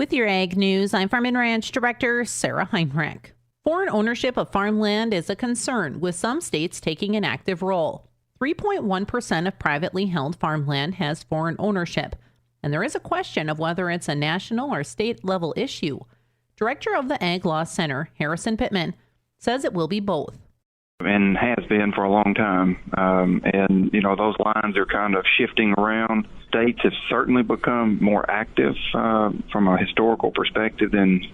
With your Ag News, I'm Farm and Ranch Director Sarah Heinrich. Foreign ownership of farmland is a concern, with some states taking an active role. 3.1% of privately held farmland has foreign ownership, and there is a question of whether it's a national or state level issue. Director of the Ag Law Center, Harrison Pittman, says it will be both. And has been for a long time. Those lines are kind of shifting around. States have certainly become more active from a historical perspective than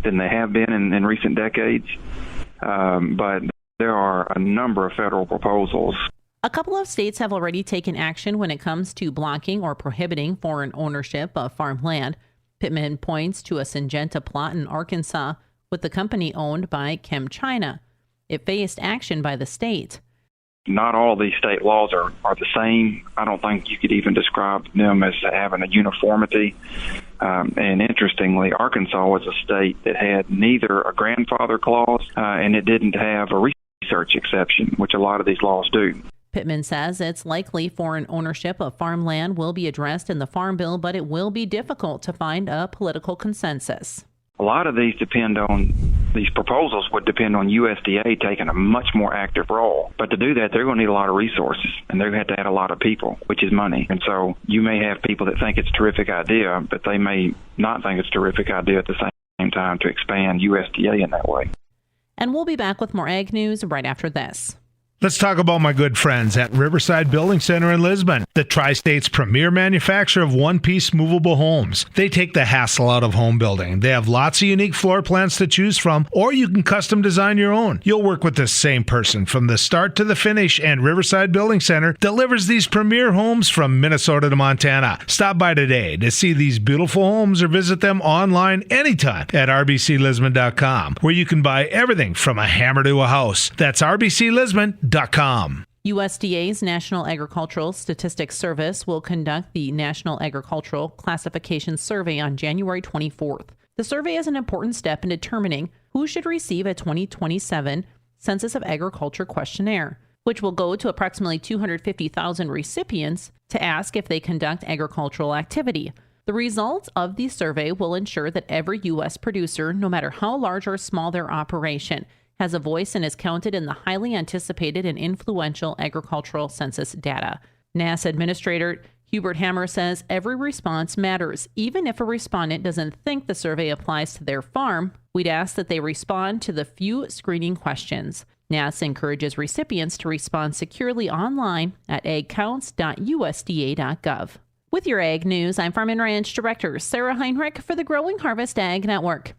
they have been in recent decades. But there are a number of federal proposals. A couple of states have already taken action when it comes to blocking or prohibiting foreign ownership of farmland. Pittman points to a Syngenta plot in Arkansas with the company owned by ChemChina. It faced action by the state. Not all these state laws are the same. I don't think you could even describe them as having a uniformity. And interestingly, Arkansas was a state that had neither a grandfather clause and it didn't have a research exception, which a lot of these laws do. Pittman says it's likely foreign ownership of farmland will be addressed in the Farm Bill, but it will be difficult to find a political consensus. A lot of these proposals would depend on USDA taking a much more active role. But to do that, they're going to need a lot of resources, and they're going to have to add a lot of people, which is money. And so you may have people that think it's a terrific idea, but they may not think it's a terrific idea at the same time to expand USDA in that way. And we'll be back with more Ag News right after this. Let's talk about my good friends at Riverside Building Center in Lisbon, the Tri-State's premier manufacturer of one-piece movable homes. They take the hassle out of home building. They have lots of unique floor plans to choose from, or you can custom design your own. You'll work with the same person from the start to the finish, and Riverside Building Center delivers these premier homes from Minnesota to Montana. Stop by today to see these beautiful homes or visit them online anytime at rbclisbon.com, where you can buy everything from a hammer to a house. That's rbclisbon.com. USDA's National Agricultural Statistics Service will conduct the National Agricultural Classification Survey on January 24th. The survey is an important step in determining who should receive a 2027 Census of Agriculture questionnaire, which will go to approximately 250,000 recipients to ask if they conduct agricultural activity. The results of the survey will ensure that every U.S. producer, no matter how large or small their operation, has a voice and is counted in the highly anticipated and influential agricultural census data. NASS Administrator Hubert Hammer says every response matters. Even if a respondent doesn't think the survey applies to their farm, we'd ask that they respond to the few screening questions. NASS encourages recipients to respond securely online at agcounts.usda.gov. With your Ag News, I'm Farm and Ranch Director Sarah Heinrich for the Growing Harvest Ag Network.